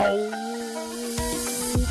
Oh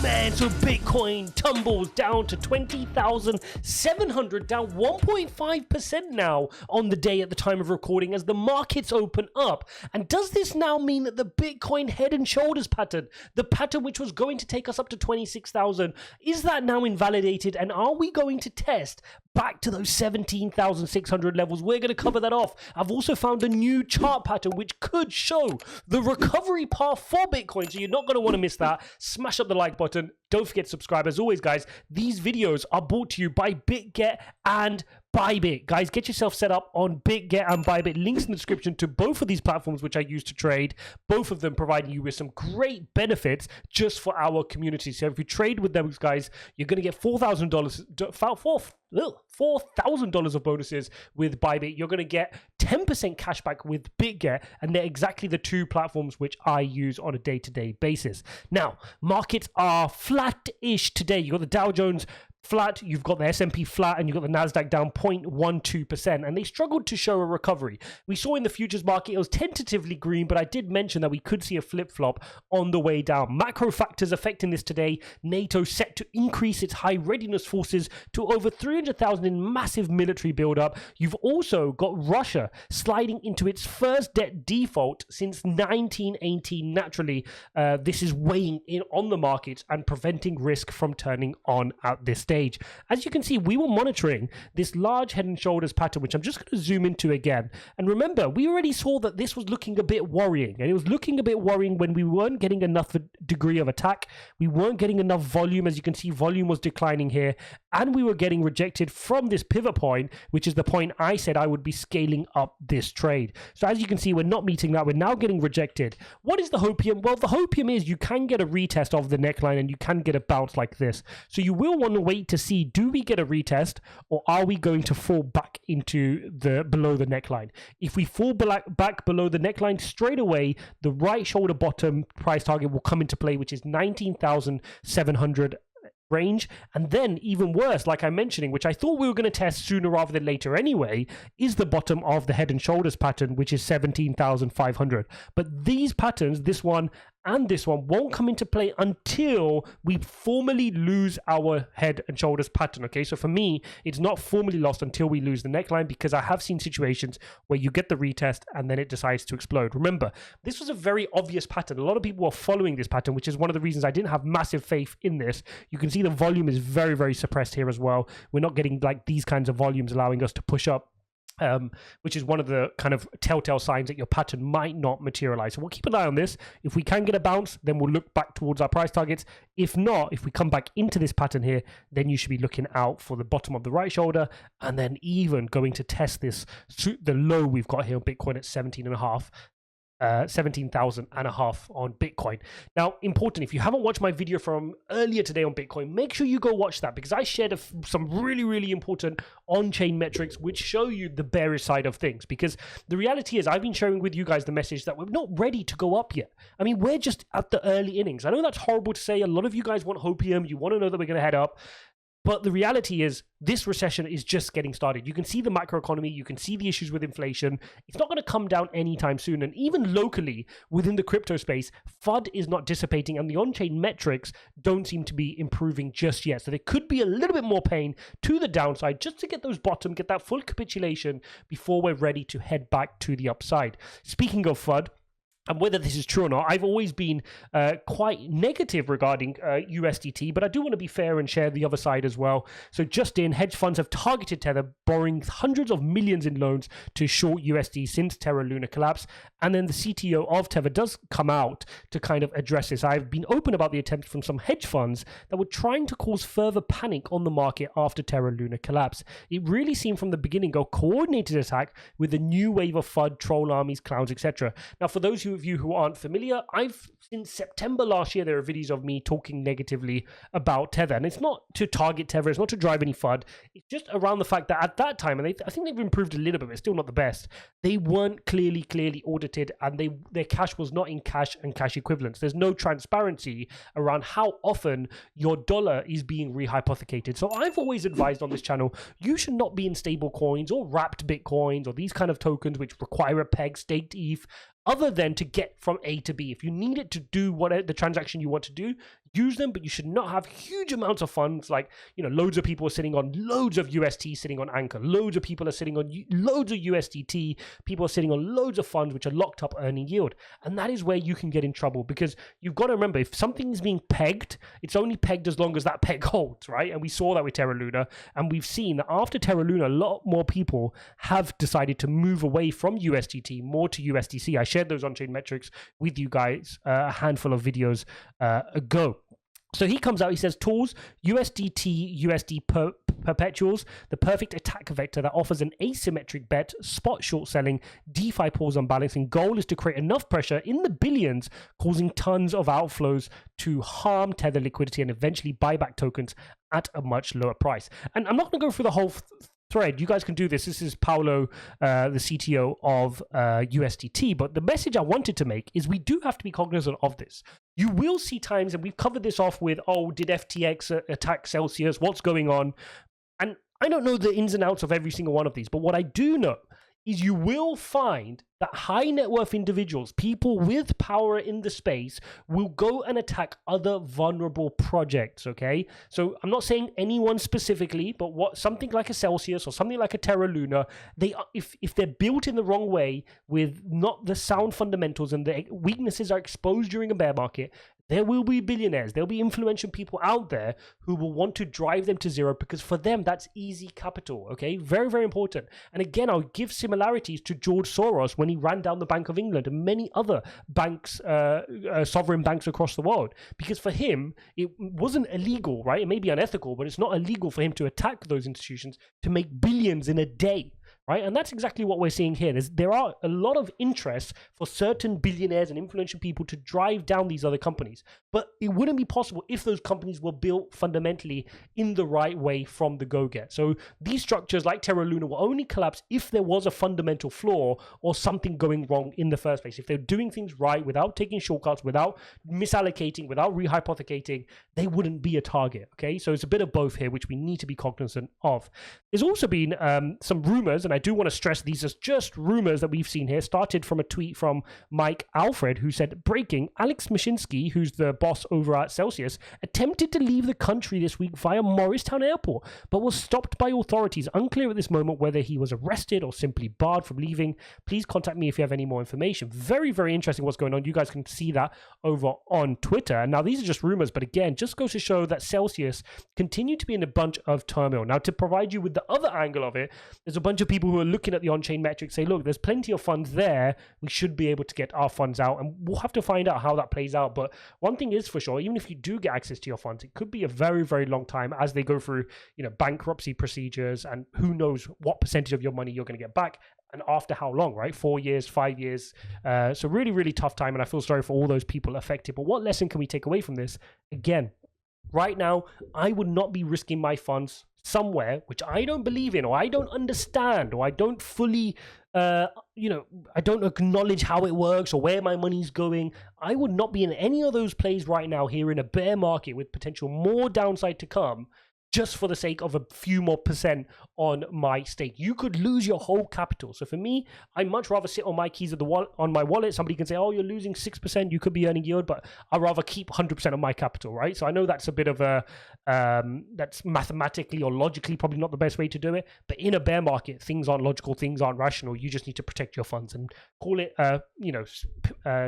man, so Bitcoin tumbles down to 20,700, down 1.5% now on the day at the time of recording as the markets open up. And does this now mean that the Bitcoin head and shoulders pattern, the pattern which was going to take us up to 26,000, is that now invalidated? And are we going to test back to those 17,600 levels? We're going to cover that off. I've also found a new chart pattern which could show the recovery path for Bitcoin, so you're not going to want to miss that. Smash up the like button. Don't forget to subscribe. As always, guys, these videos are brought to you by BitGet and BYBIT. Guys, get yourself set up on BitGet and BYBIT. Links in the description to both of these platforms which I use to trade. Both of them providing you with some great benefits just for our community. So if you trade with them, guys, you're going to get $4,000 of bonuses with BYBIT. You're going to get 10% cashback with BitGet, and they're exactly the two platforms which I use on a day-to-day basis. Now, markets are flat-ish today. You got the Dow Jones flat, you've got the S&P flat, and you've got the Nasdaq down 0.12%, and they struggled to show a recovery. We saw in the futures market it was tentatively green, but I did mention that we could see a flip-flop on the way down. Macro factors affecting this today: NATO set to increase its high readiness forces to over 300,000 in massive military buildup. You've also got Russia sliding into its first debt default since 1918. Naturally, this is weighing in on the markets and preventing risk from turning on at this stage. As you can see, we were monitoring this large head and shoulders pattern, which I'm just going to zoom into again. And remember, we already saw that this was looking a bit worrying, and it was looking a bit worrying when we weren't getting enough degree of attack. We weren't getting enough volume. As you can see, volume was declining here, and we were getting rejected from this pivot point, which is the point I said I would be scaling up this trade. So as you can see, we're not meeting that. We're now getting rejected. What is the hopium? Well, the hopium is you can get a retest of the neckline and you can get a bounce like this. So you will want to wait to see, do we get a retest, or are we going to fall back into the below the neckline? If we fall back below the neckline straight away, the right shoulder bottom price target will come into play, which is 19,700 range. And then even worse, like I'm mentioning, which I thought we were going to test sooner rather than later anyway, is the bottom of the head and shoulders pattern, which is 17,500. But these patterns, this one and this one, won't come into play until we formally lose our head and shoulders pattern. Okay, so for me, it's not formally lost until we lose the neckline, because I have seen situations where you get the retest and then it decides to explode. Remember, this was a very obvious pattern. A lot of people are following this pattern, which is one of the reasons I didn't have massive faith in this. You can see the volume is very, very suppressed here as well. We're not getting like these kinds of volumes allowing us to push up, which is one of the kind of telltale signs that your pattern might not materialize. So we'll keep an eye on this. If we can get a bounce, then we'll look back towards our price targets. If not, if we come back into this pattern here, then you should be looking out for the bottom of the right shoulder, and then even going to test this, the low we've got here on Bitcoin at 17,500 on Bitcoin. Now, important, if you haven't watched my video from earlier today on Bitcoin, make sure you go watch that, because I shared some really, really important on-chain metrics which show you the bearish side of things. Because the reality is, I've been sharing with you guys the message that we're not ready to go up yet. I mean, we're just at the early innings. I know that's horrible to say. A lot of you guys want hopium. You want to know that we're going to head up. But the reality is, this recession is just getting started. You can see the macroeconomy. You can see the issues with inflation. It's not going to come down anytime soon. And even locally, within the crypto space, FUD is not dissipating, and the on-chain metrics don't seem to be improving just yet. So there could be a little bit more pain to the downside just to get those bottom, get that full capitulation before we're ready to head back to the upside. Speaking of FUD, and whether this is true or not, I've always been quite negative regarding USDT, but I do want to be fair and share the other side as well. So just in, hedge funds have targeted Tether, borrowing hundreds of millions in loans to short USD since Terra Luna collapse. And then the CTO of Tether does come out to kind of address this. I've been open about the attempt from some hedge funds that were trying to cause further panic on the market after Terra Luna collapse. It really seemed from the beginning a coordinated attack with a new wave of FUD, troll armies, clowns, etc. Now, for those of you who aren't familiar, since September last year, there are videos of me talking negatively about Tether, and it's not to target Tether, it's not to drive any FUD, it's just around the fact that at that time, and I think they've improved a little bit, but it's still not the best, they weren't clearly audited, and their cash was not in cash and cash equivalents. There's no transparency around how often your dollar is being rehypothecated. So I've always advised on this channel, you should not be in stable coins or wrapped Bitcoins or these kind of tokens which require a peg, staked ETH. other than to get from A to B. If you need it to do whatever the transaction you want to do, use them, but you should not have huge amounts of funds. Like, loads of people are sitting on loads of UST sitting on Anchor. Loads of people are sitting on loads of USDT. People are sitting on loads of funds which are locked up earning yield. And that is where you can get in trouble, because you've got to remember, if something is being pegged, it's only pegged as long as that peg holds, right? And we saw that with Terra Luna, and we've seen that after Terra Luna, a lot more people have decided to move away from USDT more to USDC. I shared those on-chain metrics with you guys a handful of videos ago. So he comes out, he says, tools, USDT, perpetuals, the perfect attack vector that offers an asymmetric bet, spot short selling, DeFi pause unbalancing. Goal is to create enough pressure in the billions, causing tons of outflows to harm Tether liquidity and eventually buy back tokens at a much lower price. And I'm not going to go through the whole thread. You guys can do this. This is Paolo, the CTO of USDT. But the message I wanted to make is we do have to be cognizant of this. You will see times, and we've covered this off with, did FTX attack Celsius? What's going on? And I don't know the ins and outs of every single one of these, but what I do know is you will find that high net worth individuals, people with power in the space, will go and attack other vulnerable projects, okay? So I'm not saying anyone specifically, but something like a Celsius or something like a Terra Luna, if they're built in the wrong way with not the sound fundamentals and the weaknesses are exposed during a bear market, there will be billionaires, there'll be influential people out there who will want to drive them to zero, because for them, that's easy capital, okay? Very, very important. And again, I'll give similarities to George Soros when he ran down the Bank of England and many other banks, sovereign banks across the world. Because for him, it wasn't illegal, right? It may be unethical, but it's not illegal for him to attack those institutions to make billions in a day. Right? And that's exactly what we're seeing here. There are a lot of interest for certain billionaires and influential people to drive down these other companies. But it wouldn't be possible if those companies were built fundamentally in the right way from the go-get. So these structures like Terra Luna will only collapse if there was a fundamental flaw or something going wrong in the first place. If they're doing things right without taking shortcuts, without misallocating, without rehypothecating, they wouldn't be a target. Okay, so it's a bit of both here, which we need to be cognizant of. There's also been some rumors, and I do want to stress these as just rumors that we've seen here, started from a tweet from Mike Alfred, who said, breaking, Alex Mashinsky, who's the boss over at Celsius, attempted to leave the country this week via Morristown Airport, but was stopped by authorities. Unclear at this moment whether he was arrested or simply barred from leaving. Please contact me if you have any more information. Very, very interesting what's going on. You guys can see that over on Twitter. Now, these are just rumors, but again, just goes to show that Celsius continue to be in a bunch of turmoil. Now, to provide you with the other angle of it, there's a bunch of people who are looking at the on-chain metrics, say, look, there's plenty of funds there. We should be able to get our funds out, and we'll have to find out how that plays out. But one thing is for sure, even if you do get access to your funds, it could be a very, very long time as they go through, bankruptcy procedures, and who knows what percentage of your money you're going to get back, and after how long, right? 4 years, 5 years. So really, really tough time, and I feel sorry for all those people affected. But what lesson can we take away from this? Again, right now, I would not be risking my funds somewhere which I don't believe in, or I don't understand, or I don't fully, I don't acknowledge how it works or where my money's going. I would not be in any of those plays right now here in a bear market with potential more downside to come, just for the sake of a few more percent on my stake. You could lose your whole capital. So for me, I'd much rather sit on my keys at the on my wallet. Somebody can say, oh, you're losing 6%, you could be earning yield, but I'd rather keep 100% of my capital, right? So I know that's a bit of a, that's mathematically or logically probably not the best way to do it, but in a bear market, things aren't logical, things aren't rational. You just need to protect your funds, and call it,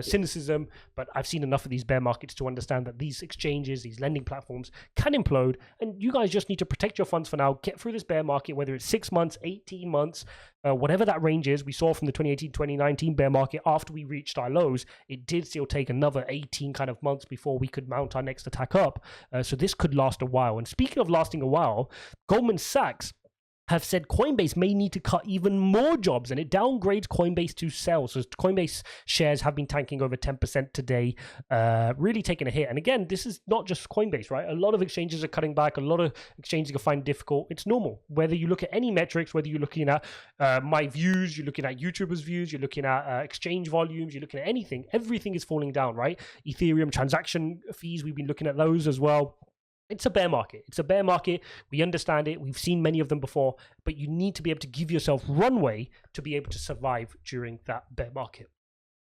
cynicism, but I've seen enough of these bear markets to understand that these exchanges, these lending platforms can implode, and you guys just need to protect your funds for now, get through this bear market, whether it's 6 months, 18 months, whatever that range is. We saw from the 2018-2019 bear market, after we reached our lows, it did still take another 18 kind of months before we could mount our next attack up. So this could last a while. And speaking of lasting a while, Goldman Sachs have said Coinbase may need to cut even more jobs, and it downgrades Coinbase to sell. So Coinbase shares have been tanking over 10% today, really taking a hit. And again, this is not just Coinbase, right? A lot of exchanges are cutting back. A lot of exchanges are finding it difficult. It's normal. Whether you look at any metrics, whether you're looking at my views, you're looking at YouTubers' views, you're looking at exchange volumes, you're looking at anything, everything is falling down, right? Ethereum transaction fees, we've been looking at those as well. It's a bear market. It's a bear market. We understand it. We've seen many of them before, but you need to be able to give yourself runway to be able to survive during that bear market.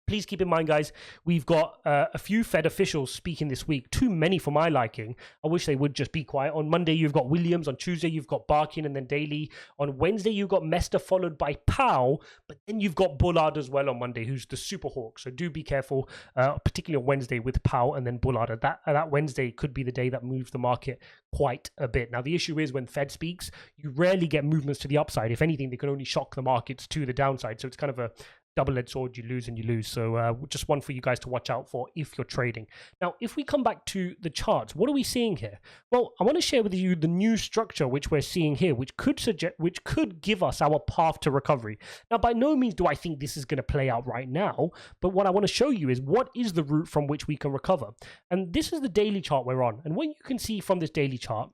Please keep in mind, guys, we've got a few Fed officials speaking this week. Too many for my liking. I wish they would just be quiet. On Monday, you've got Williams. On Tuesday, you've got Barkin and then Daly. On Wednesday, you've got Mester followed by Powell. But then you've got Bullard as well on Monday, who's the super hawk. So do be careful, particularly on Wednesday with Powell and then Bullard. That Wednesday could be the day that moves the market quite a bit. Now, the issue is when Fed speaks, you rarely get movements to the upside. If anything, they can only shock the markets to the downside. So it's kind of a double-edged sword. You lose and you lose. So just one for you guys to watch out for if you're trading. Now, if we come back to the charts, what are we seeing here? Well, I want to share with you the new structure which we're seeing here, which could give us our path to recovery. Now, by no means do I think this is going to play out right now, but what I want to show you is what is the route from which we can recover. And this is the daily chart we're on. And what you can see from this daily chart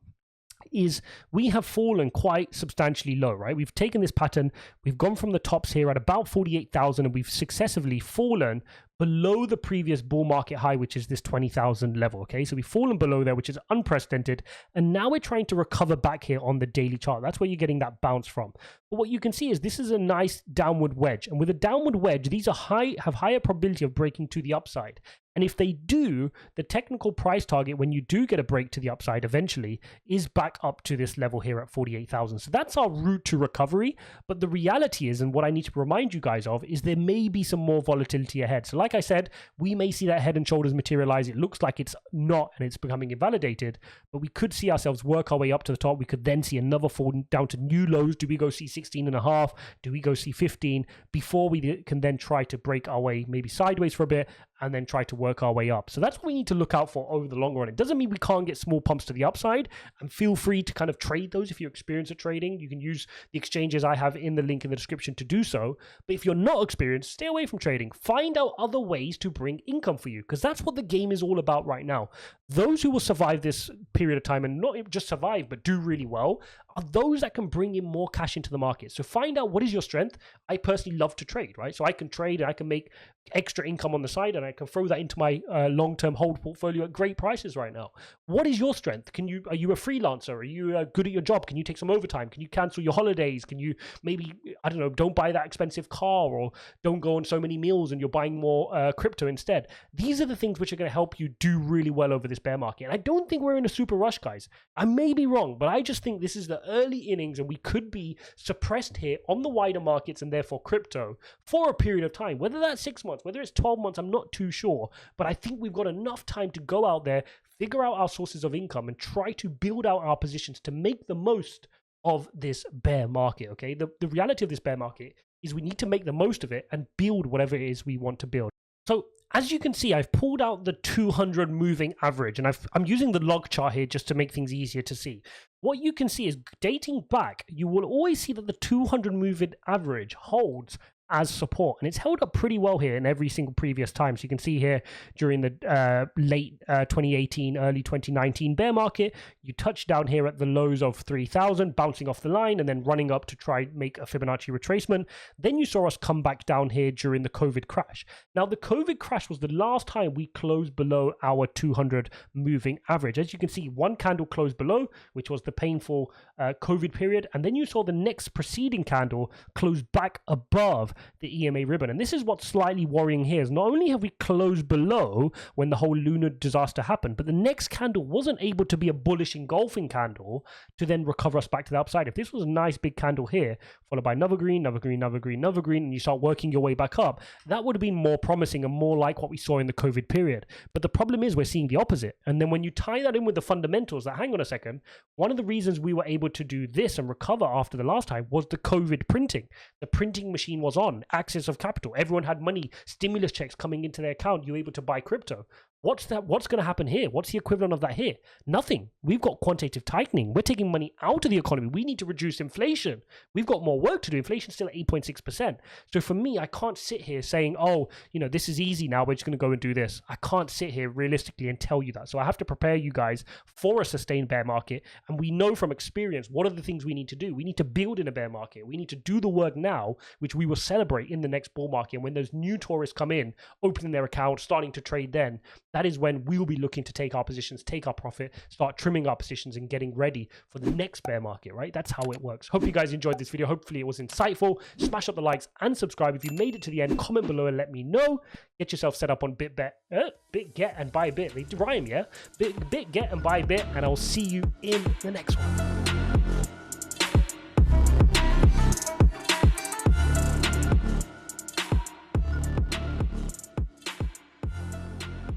is we have fallen quite substantially low, right? We've taken this pattern, we've gone from the tops here at about 48,000 and we've successively fallen below the previous bull market high, which is this 20,000 level, okay? So we've fallen below there, which is unprecedented, and now we're trying to recover back here on the daily chart. That's where you're getting that bounce from. But what you can see is this is a nice downward wedge, and with a downward wedge, these are have higher probability of breaking to the upside. And if they do, the technical price target, when you do get a break to the upside eventually, is back up to this level here at 48,000. So that's our route to recovery. But the reality is, and what I need to remind you guys of, is there may be some more volatility ahead. So like I said, we may see that head and shoulders materialize. It looks like it's not, and it's becoming invalidated, but we could see ourselves work our way up to the top. We could then see another fall down to new lows. Do we go see 16.5? Do we go see 15 before we can then try to break our way maybe sideways for a bit and then try to work our way up? So that's what we need to look out for over the long run. It doesn't mean we can't get small pumps to the upside, and feel free to kind of trade those if you're experienced at trading. You can use the exchanges I have in the link in the description to do so. But if you're not experienced, stay away from trading. Find out other ways to bring income for you, because that's what the game is all about right now. Those who will survive this period of time, and not just survive, but do really well, are those that can bring in more cash into the market. So find out what is your strength. I personally love to trade, right? So I can trade and I can make extra income on the side, and I can throw that into my long-term hold portfolio at great prices right now. What is your strength? Are you a freelancer? Are you good at your job? Can you take some overtime? Can you cancel your holidays? Can you maybe, I don't know, don't buy that expensive car, or don't go on so many meals and you're buying more crypto instead? These are the things which are going to help you do really well over this bear market. And I don't think we're in a super rush, guys. I may be wrong, but I just think this is the early innings, and we could be suppressed here on the wider markets and therefore crypto for a period of time. Whether that's 6 months, whether it's 12 months, I'm not too sure, but I think we've got enough time to go out there, figure out our sources of income, and try to build out our positions to make the most of this bear market. Okay, the reality of this bear market is we need to make the most of it and build whatever it is we want to build. So as you can see, I've pulled out the 200 moving average, and I'm using the log chart here just to make things easier to see. What you can see is, dating back, you will always see that the 200 moving average holds as support, and it's held up pretty well here in every single previous time. So you can see here during the late 2018, early 2019 bear market, you touched down here at the lows of 3,000, bouncing off the line and then running up to try make a Fibonacci retracement. Then you saw us come back down here during the COVID crash. Now, the COVID crash was the last time we closed below our 200 moving average. As you can see, one candle closed below, which was the painful COVID period, and then you saw the next preceding candle close back above the EMA ribbon. And this is what's slightly worrying here, is not only have we closed below when the whole lunar disaster happened, but the next candle wasn't able to be a bullish engulfing candle to then recover us back to the upside. If this was a nice big candle here, followed by another green, another green, another green, another green, and you start working your way back up, that would have been more promising and more like what we saw in the COVID period. But the problem is we're seeing the opposite. And then when you tie that in with the fundamentals, that hang on a second, one of the reasons we were able to do this and recover after the last time was the COVID printing. The printing machine was on, access of capital. Everyone had money, stimulus checks coming into their account. You were able to buy crypto. What's going to happen here? What's the equivalent of that here? Nothing. We've got quantitative tightening. We're taking money out of the economy. We need to reduce inflation. We've got more work to do. Inflation's still at 8.6%. So for me, I can't sit here saying, oh, this is easy now, we're just going to go and do this. I can't sit here realistically and tell you that. So I have to prepare you guys for a sustained bear market. And we know from experience, what are the things we need to do? We need to build in a bear market. We need to do the work now, which we will celebrate in the next bull market. And when those new tourists come in, opening their account, starting to trade then, that is when we will be looking to take our positions, take our profit, start trimming our positions and getting ready for the next bear market, right? That's how it works. Hope you guys enjoyed this video. Hopefully it was insightful. Smash up the likes and subscribe. If you made it to the end, comment below and let me know. Get yourself set up on BitGet and BYBIT. They rhyme, yeah? BitGet and BYBIT, and I'll see you in the next one.